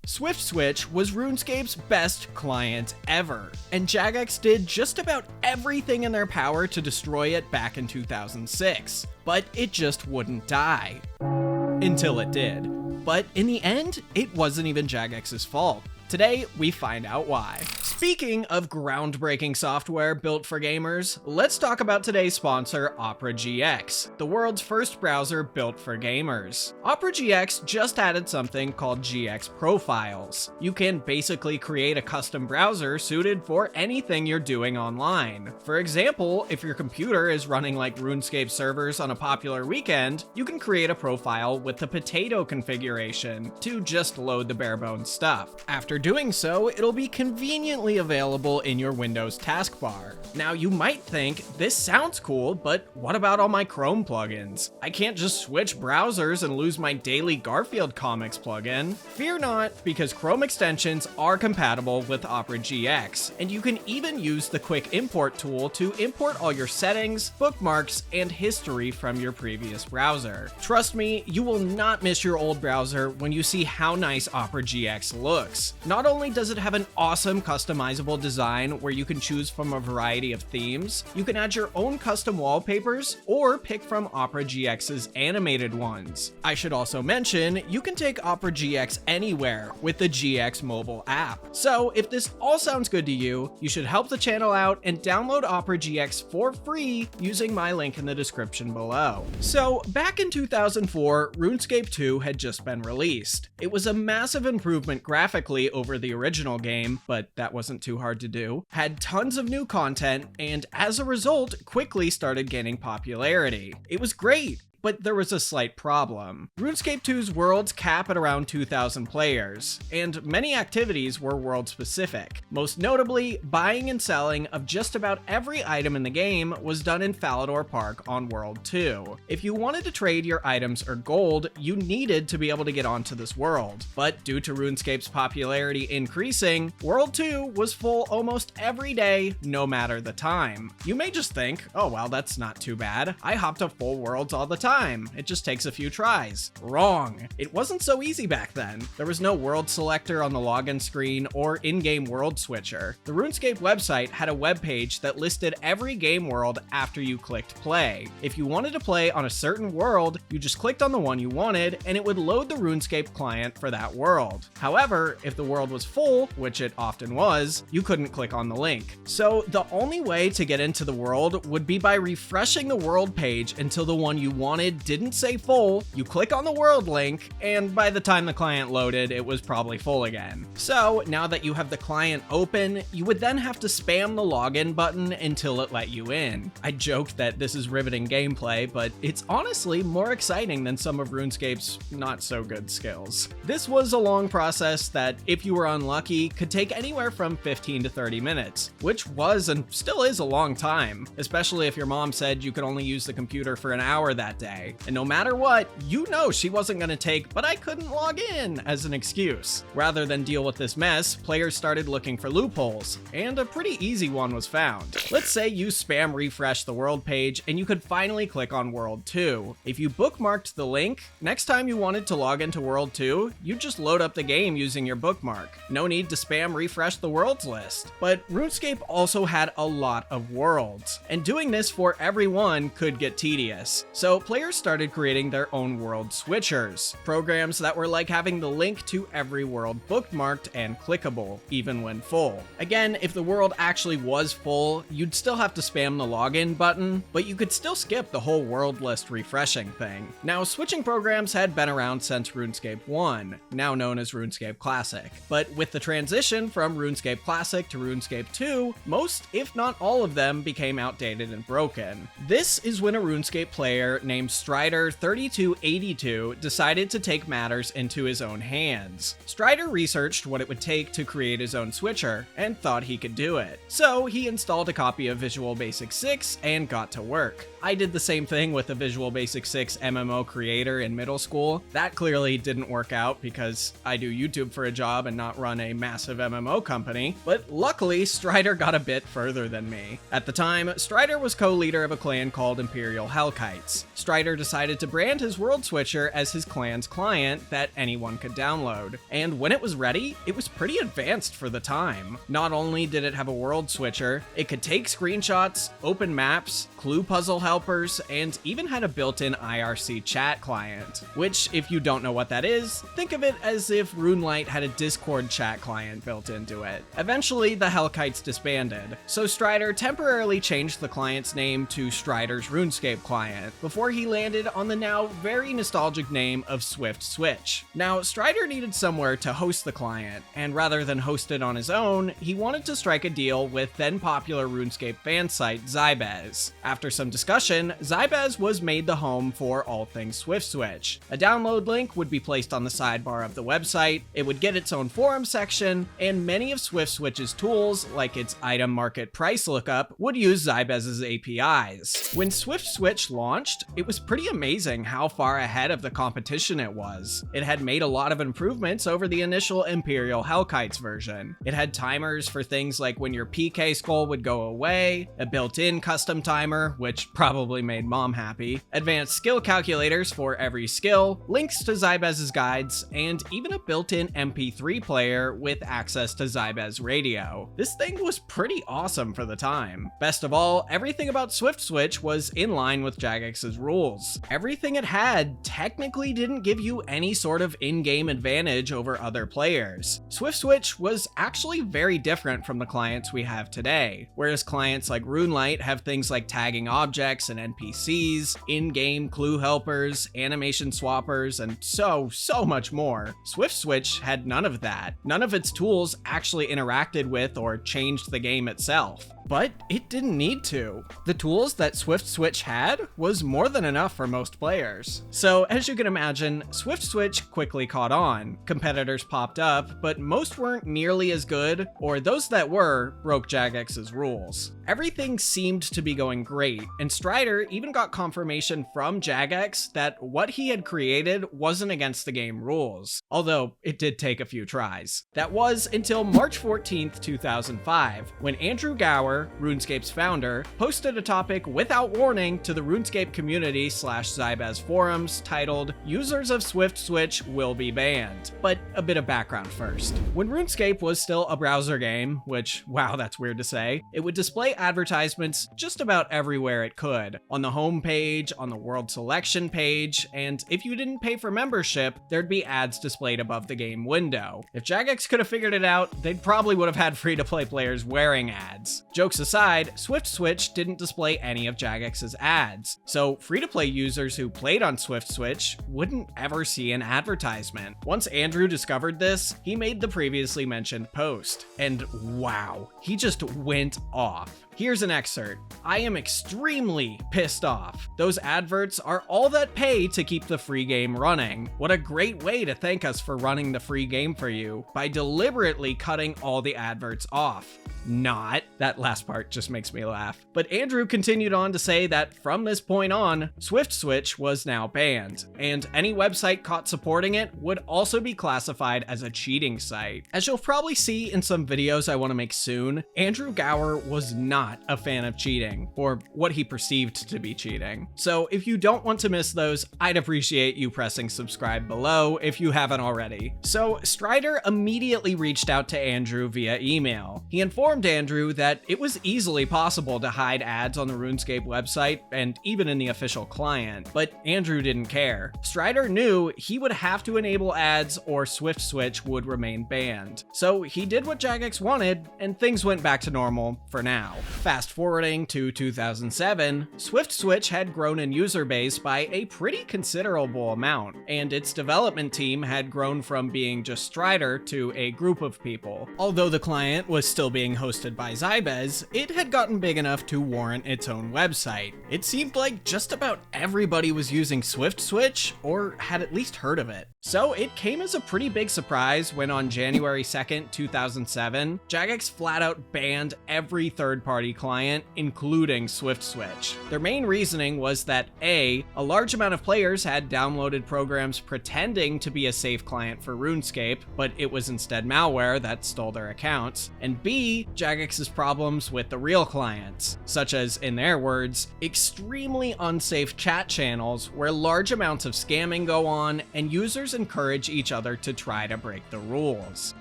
SwiftSwitch was RuneScape's best client ever, and Jagex did just about everything in their power to destroy it back in 2006, but it just wouldn't die. Until it did. But in the end, it wasn't even Jagex's fault. Today, we find out why. Speaking of groundbreaking software built for gamers, let's talk about today's sponsor, Opera GX, the world's first browser built for gamers. Opera GX just added something called GX Profiles. You can basically create a custom browser suited for anything you're doing online. For example, if your computer is running like RuneScape servers on a popular weekend, you can create a profile with the potato configuration to just load the bare bones stuff. After doing so, it'll be conveniently available in your Windows taskbar. Now you might think, this sounds cool, but what about all my Chrome plugins? I can't just switch browsers and lose my daily Garfield comics plugin. Fear not, because Chrome extensions are compatible with Opera GX, and you can even use the quick import tool to import all your settings, bookmarks, and history from your previous browser. Trust me, you will not miss your old browser when you see how nice Opera GX looks. Not only does it have an awesome customizable design where you can choose from a variety of themes, you can add your own custom wallpapers or pick from Opera GX's animated ones. I should also mention, you can take Opera GX anywhere with the GX mobile app. So if this all sounds good to you, you should help the channel out and download Opera GX for free using my link in the description below. So back in 2004, RuneScape 2 had just been released. It was a massive improvement graphically over the original game, but that wasn't too hard to do, had tons of new content, and as a result, quickly started gaining popularity. It was great. But there was a slight problem. RuneScape 2's worlds cap at around 2,000 players, and many activities were world-specific. Most notably, buying and selling of just about every item in the game was done in Falador Park on World 2. If you wanted to trade your items or gold, you needed to be able to get onto this world. But due to RuneScape's popularity increasing, World 2 was full almost every day, no matter the time. You may just think, oh well, that's not too bad. I hop to full worlds all the time. It just takes a few tries. Wrong. It wasn't so easy back then. There was no world selector on the login screen or in-game world switcher. The RuneScape website had a web page that listed every game world after you clicked play. If you wanted to play on a certain world, you just clicked on the one you wanted and it would load the RuneScape client for that world. However, if the world was full, which it often was, you couldn't click on the link. So the only way to get into the world would be by refreshing the world page until the one you wanted didn't say full, you click on the world link, and by the time the client loaded, it was probably full again. So now that you have the client open, you would then have to spam the login button until it let you in. I joked that this is riveting gameplay, but it's honestly more exciting than some of RuneScape's not so good skills. This was a long process that, if you were unlucky, could take anywhere from 15 to 30 minutes, which was and still is a long time, especially if your mom said you could only use the computer for an hour that day. And no matter what, you know she wasn't going to take, but I couldn't log in as an excuse. Rather than deal with this mess, players started looking for loopholes, and a pretty easy one was found. Let's say you spam refresh the world page and you could finally click on World 2. If you bookmarked the link, next time you wanted to log into World 2, you'd just load up the game using your bookmark. No need to spam refresh the worlds list. But RuneScape also had a lot of worlds, and doing this for everyone could get tedious. So players started creating their own world switchers, programs that were like having the link to every world bookmarked and clickable, even when full. Again, if the world actually was full, you'd still have to spam the login button, but you could still skip the whole world list refreshing thing. Now, switching programs had been around since RuneScape 1, now known as RuneScape Classic. But with the transition from RuneScape Classic to RuneScape 2, most, if not all of them, became outdated and broken. This is when a RuneScape player named Strider3282 decided to take matters into his own hands. Strider researched what it would take to create his own switcher and thought he could do it. So he installed a copy of Visual Basic 6 and got to work. I did the same thing with a Visual Basic 6 MMO creator in middle school. That clearly didn't work out because I do YouTube for a job and not run a massive MMO company, but luckily Strider got a bit further than me. At the time, Strider was co-leader of a clan called Imperial Hellkites. Strider decided to brand his World Switcher as his clan's client that anyone could download, and when it was ready, it was pretty advanced for the time. Not only did it have a World Switcher, it could take screenshots, open maps, clue puzzle helpers, and even had a built-in IRC chat client, which, if you don't know what that is, think of it as if RuneLite had a Discord chat client built into it. Eventually, the Hellkites disbanded, so Strider temporarily changed the client's name to Strider's RuneScape client, before he landed on the now very nostalgic name of SwiftSwitch. Now, Strider needed somewhere to host the client, and rather than host it on his own, he wanted to strike a deal with then-popular RuneScape fan site Jagex. After some discussion, Jagex was made the home for all things SwiftSwitch. A download link would be placed on the sidebar of the website, it would get its own forum section, and many of SwiftSwitch's tools, like its item market price lookup, would use Jagex's APIs. When SwiftSwitch launched, it was pretty amazing how far ahead of the competition it was. It had made a lot of improvements over the initial Imperial Hellkites version. It had timers for things like when your PK skull would go away, a built-in custom timer, which probably made mom happy, advanced skill calculators for every skill, links to Jagex's guides, and even a built-in MP3 player with access to Jagex radio. This thing was pretty awesome for the time. Best of all, everything about SwiftSwitch was in line with Jagex's rules. Everything it had technically didn't give you any sort of in-game advantage over other players. SwiftSwitch was actually very different from the clients we have today. Whereas clients like RuneLite have things like tagging objects and NPCs, in-game clue helpers, animation swappers, and so much more, SwiftSwitch had none of that. None of its tools actually interacted with or changed the game itself. But it didn't need to. The tools that SwiftSwitch had was more than enough for most players. So as you can imagine, SwiftSwitch quickly caught on. Competitors popped up, but most weren't nearly as good, or those that were broke Jagex's rules. Everything seemed to be going great, and Strider even got confirmation from Jagex that what he had created wasn't against the game rules, although it did take a few tries. That was until March 14th, 2005, when Andrew Gower, RuneScape's founder, posted a topic without warning to the RuneScape community / Jagex forums titled, "Users of SwiftSwitch will be banned." But a bit of background first. When RuneScape was still a browser game, which, wow, that's weird to say, it would display advertisements just about everywhere it could. On the home page, on the world selection page, and if you didn't pay for membership, there'd be ads displayed above the game window. If Jagex could have figured it out, they probably would have had free-to-play players wearing ads. Jokes aside, SwiftSwitch didn't display any of Jagex's ads, so free-to-play users who played on SwiftSwitch wouldn't ever see an advertisement. Once Andrew discovered this, he made the previously mentioned post, and wow, he just went off. Here's an excerpt. "I am extremely pissed off. Those adverts are all that pay to keep the free game running. What a great way to thank us for running the free game for you by deliberately cutting all the adverts off." Not. That last part just makes me laugh. But Andrew continued on to say that from this point on, SwiftSwitch was now banned, and any website caught supporting it would also be classified as a cheating site. As you'll probably see in some videos I want to make soon, Andrew Gower was not a fan of cheating, or what he perceived to be cheating. So if you don't want to miss those, I'd appreciate you pressing subscribe below if you haven't already. So Strider immediately reached out to Andrew via email. He informed Andrew that it was easily possible to hide ads on the RuneScape website and even in the official client, but Andrew didn't care. Strider knew he would have to enable ads or SwiftSwitch would remain banned. So he did what Jagex wanted, and things went back to normal for now. Fast forwarding to 2007, SwiftSwitch had grown in user base by a pretty considerable amount, and its development team had grown from being just Strider to a group of people. Although the client was still being hosted by Jagex, it had gotten big enough to warrant its own website. It seemed like just about everybody was using SwiftSwitch, or had at least heard of it. So it came as a pretty big surprise when on January 2nd, 2007, Jagex flat out banned every third-party third-party client, including SwiftSwitch. Their main reasoning was that A, a large amount of players had downloaded programs pretending to be a safe client for RuneScape, but it was instead malware that stole their accounts, and B, Jagex's problems with the real clients, such as, in their words, extremely unsafe chat channels where large amounts of scamming go on and users encourage each other to try to break the rules.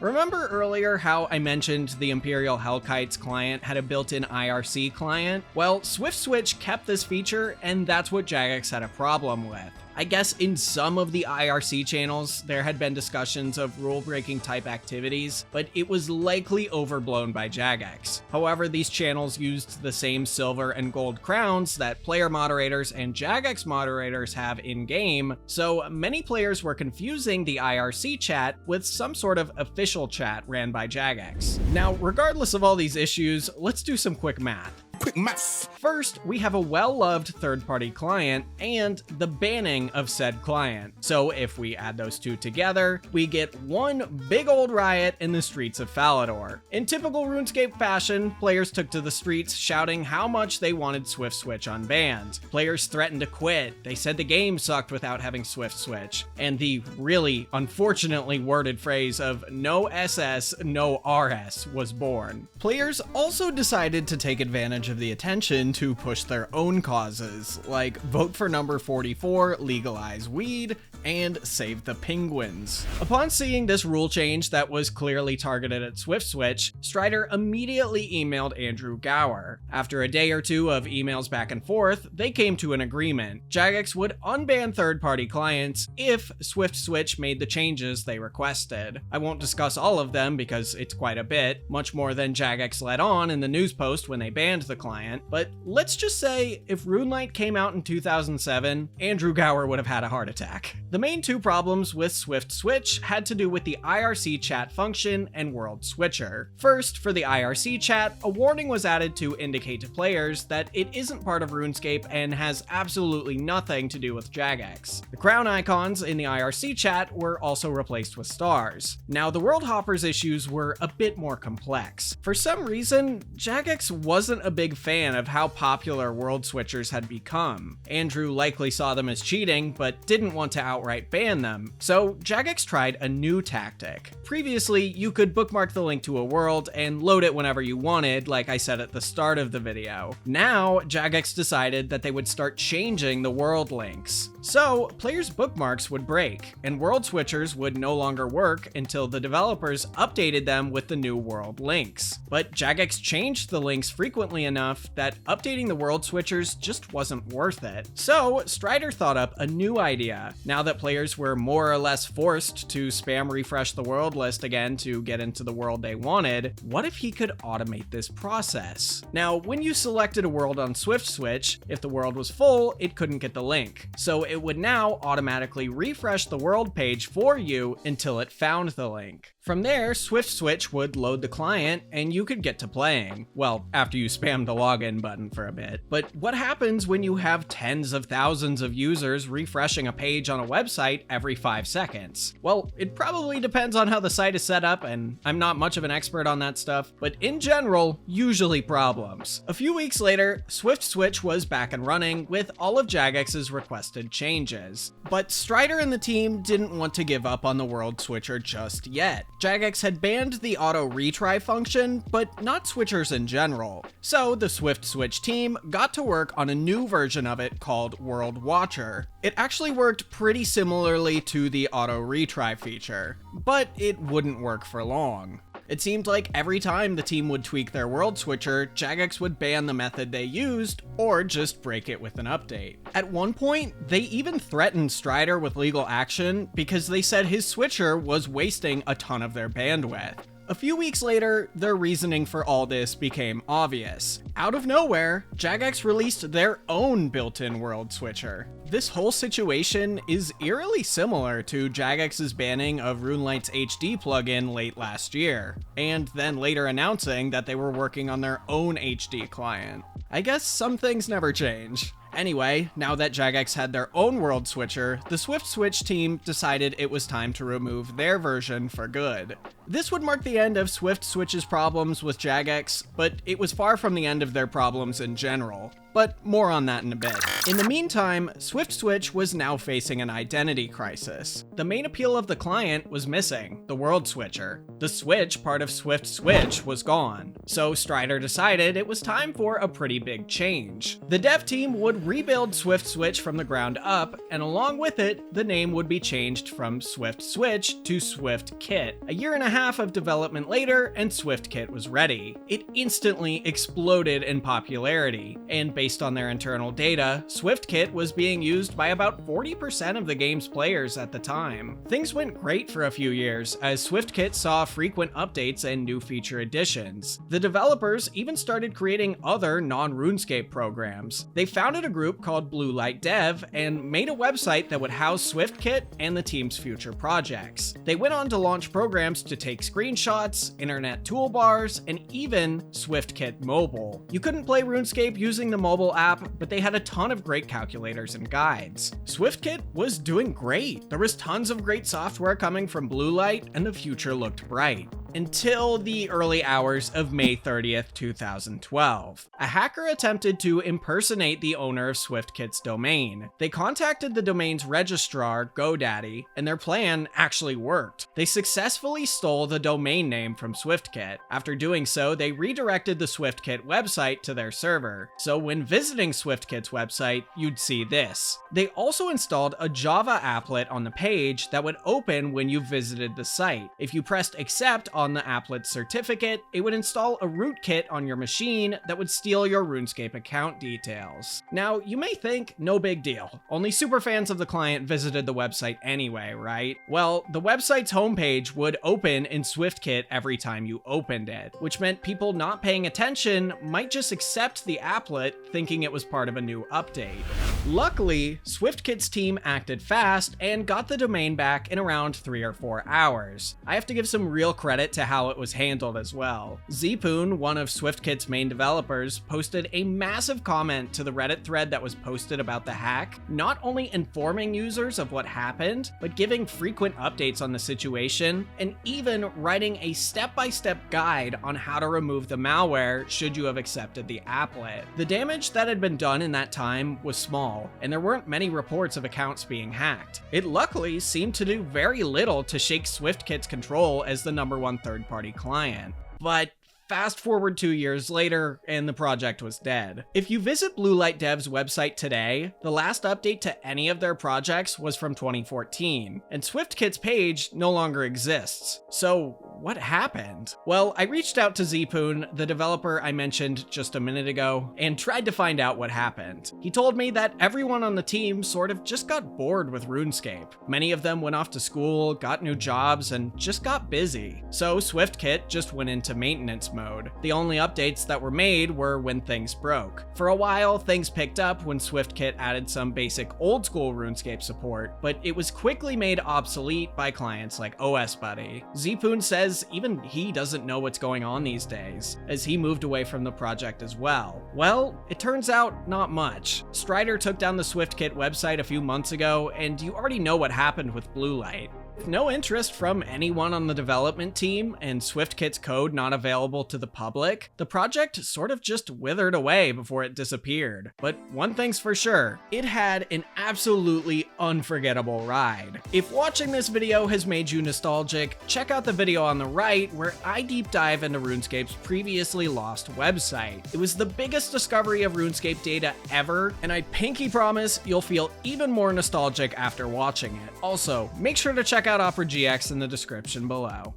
Remember earlier how I mentioned the Imperial Hellkite's client had a built-in IRC client? Well, SwiftSwitch kept this feature, and that's what Jagex had a problem with. I guess in some of the IRC channels, there had been discussions of rule-breaking type activities, but it was likely overblown by Jagex. However, these channels used the same silver and gold crowns that player moderators and Jagex moderators have in-game, so many players were confusing the IRC chat with some sort of official chat ran by Jagex. Now, regardless of all these issues, let's do some quick math. Quick math. First, we have a well-loved third-party client and the banning of said client. So if we add those two together, we get one big old riot in the streets of Falador. In typical RuneScape fashion, players took to the streets shouting how much they wanted SwiftSwitch unbanned. Players threatened to quit. They said the game sucked without having SwiftSwitch. And the really unfortunately worded phrase of no SS, no RS was born. Players also decided to take advantage of the attention to push their own causes, like vote for number 44, legalize weed, and save the penguins. Upon seeing this rule change that was clearly targeted at SwiftSwitch, Strider immediately emailed Andrew Gower. After a day or two of emails back and forth, they came to an agreement. Jagex would unban third-party clients if SwiftSwitch made the changes they requested. I won't discuss all of them because it's quite a bit, much more than Jagex let on in the news post when they banned the client, but let's just say if RuneLite came out in 2007, Andrew Gower would have had a heart attack. The main two problems with SwiftSwitch had to do with the IRC chat function and World Switcher. First, for the IRC chat, a warning was added to indicate to players that it isn't part of RuneScape and has absolutely nothing to do with Jagex. The crown icons in the IRC chat were also replaced with stars. Now, the World Hoppers issues were a bit more complex. For some reason, Jagex wasn't a big fan of how popular World Switchers had become. Andrew likely saw them as cheating, but didn't want to outright ban them, so Jagex tried a new tactic. Previously, you could bookmark the link to a world and load it whenever you wanted, like I said at the start of the video. Now, Jagex decided that they would start changing the world links. So, players' bookmarks would break, and World Switchers would no longer work until the developers updated them with the new world links. But Jagex changed the links frequently enough that updating the World Switchers just wasn't worth it. So, Strider thought up a new idea. Now that players were more or less forced to spam refresh the world list again to get into the world they wanted, what if he could automate this process? Now, when you selected a world on SwiftSwitch, if the world was full, it couldn't get the link. So it would now automatically refresh the world page for you until it found the link. From there, SwiftSwitch would load the client and you could get to playing. Well, after you spam the login button for a bit. But what happens when you have tens of thousands of users refreshing a page on a website every 5 seconds? Well, it probably depends on how the site is set up, and I'm not much of an expert on that stuff, but in general, usually problems. A few weeks later, SwiftSwitch was back and running with all of Jagex's requested changes. But Strider and the team didn't want to give up on the World Switcher just yet. Jagex had banned the auto retry function, but not switchers in general. So the SwiftSwitch team got to work on a new version of it called World Watcher. It actually worked pretty similarly to the auto retry feature, but it wouldn't work for long. It seemed like every time the team would tweak their world switcher, Jagex would ban the method they used, or just break it with an update. At one point, they even threatened Strider with legal action because they said his switcher was wasting a ton of their bandwidth. A few weeks later, their reasoning for all this became obvious. Out of nowhere, Jagex released their own built-in world switcher. This whole situation is eerily similar to Jagex's banning of RuneLite's HD plugin late last year, and then later announcing that they were working on their own HD client. I guess some things never change. Anyway, now that Jagex had their own world switcher, the SwiftSwitch team decided it was time to remove their version for good. This would mark the end of SwiftSwitch's problems with Jagex, but it was far from the end of their problems in general. But more on that in a bit. In the meantime, SwiftSwitch was now facing an identity crisis. The main appeal of the client was missing, the world switcher. The switch part of SwiftSwitch was gone, so Strider decided it was time for a pretty big change. The dev team would rebuild SwiftSwitch from the ground up, and along with it, the name would be changed from SwiftSwitch to SwiftKit. A year and a half of development later, and SwiftKit was ready. It instantly exploded in popularity, and based on their internal data, SwiftKit was being used by about 40% of the game's players at the time. Things went great for a few years, as SwiftKit saw frequent updates and new feature additions. The developers even started creating other non-RuneScape programs. They founded a group called Blue Light Dev and made a website that would house SwiftKit and the team's future projects. They went on to launch programs to take screenshots, internet toolbars, and even SwiftKit Mobile. You couldn't play RuneScape using the mobile app, but they had a ton of great calculators and guides. SwiftKit was doing great. There was tons of great software coming from Blue Light, and the future looked bright. Until the early hours of May 30th, 2012. A hacker attempted to impersonate the owner of SwiftKit's domain. They contacted the domain's registrar, GoDaddy, and their plan actually worked. They successfully stole the domain name from SwiftKit. After doing so, they redirected the SwiftKit website to their server. So when visiting SwiftKit's website, you'd see this. They also installed a Java applet on the page that would open when you visited the site. If you pressed accept on the applet certificate, it would install a rootkit on your machine that would steal your RuneScape account details. Now, you may think, no big deal. Only superfans of the client visited the website anyway, right? Well, the website's homepage would open in SwiftKit every time you opened it, which meant people not paying attention might just accept the applet thinking it was part of a new update. Luckily, SwiftKit's team acted fast and got the domain back in around 3 or 4 hours. I have to give some real credit to how it was handled as well. Zpoon, one of SwiftKit's main developers, posted a massive comment to the Reddit thread that was posted about the hack, not only informing users of what happened, but giving frequent updates on the situation, and even writing a step-by-step guide on how to remove the malware should you have accepted the applet. The damage that had been done in that time was small, and there weren't many reports of accounts being hacked. It luckily seemed to do very little to shake SwiftKit's control as the #1 third-party client. But fast forward 2 years later, and the project was dead. If you visit Blue Light Dev's website today, the last update to any of their projects was from 2014, and SwiftKit's page no longer exists. So what happened? Well, I reached out to Zpoon, the developer I mentioned just a minute ago, and tried to find out what happened. He told me that everyone on the team sort of just got bored with RuneScape. Many of them went off to school, got new jobs, and just got busy. So SwiftKit just went into maintenance mode. The only updates that were made were when things broke. For a while, things picked up when SwiftKit added some basic old-school RuneScape support, but it was quickly made obsolete by clients like OSBuddy. Zpoon says even he doesn't know what's going on these days, as he moved away from the project as well. Well, it turns out not much. Strider took down the SwiftKit website a few months ago, and you already know what happened with Blue Light. With no interest from anyone on the development team and SwiftKit's code not available to the public, the project sort of just withered away before it disappeared. But one thing's for sure, it had an absolutely unforgettable ride. If watching this video has made you nostalgic, check out the video on the right where I deep dive into RuneScape's previously lost website. It was the biggest discovery of RuneScape data ever, and I pinky promise you'll feel even more nostalgic after watching it. Also, make sure to check out Opera GX in the description below.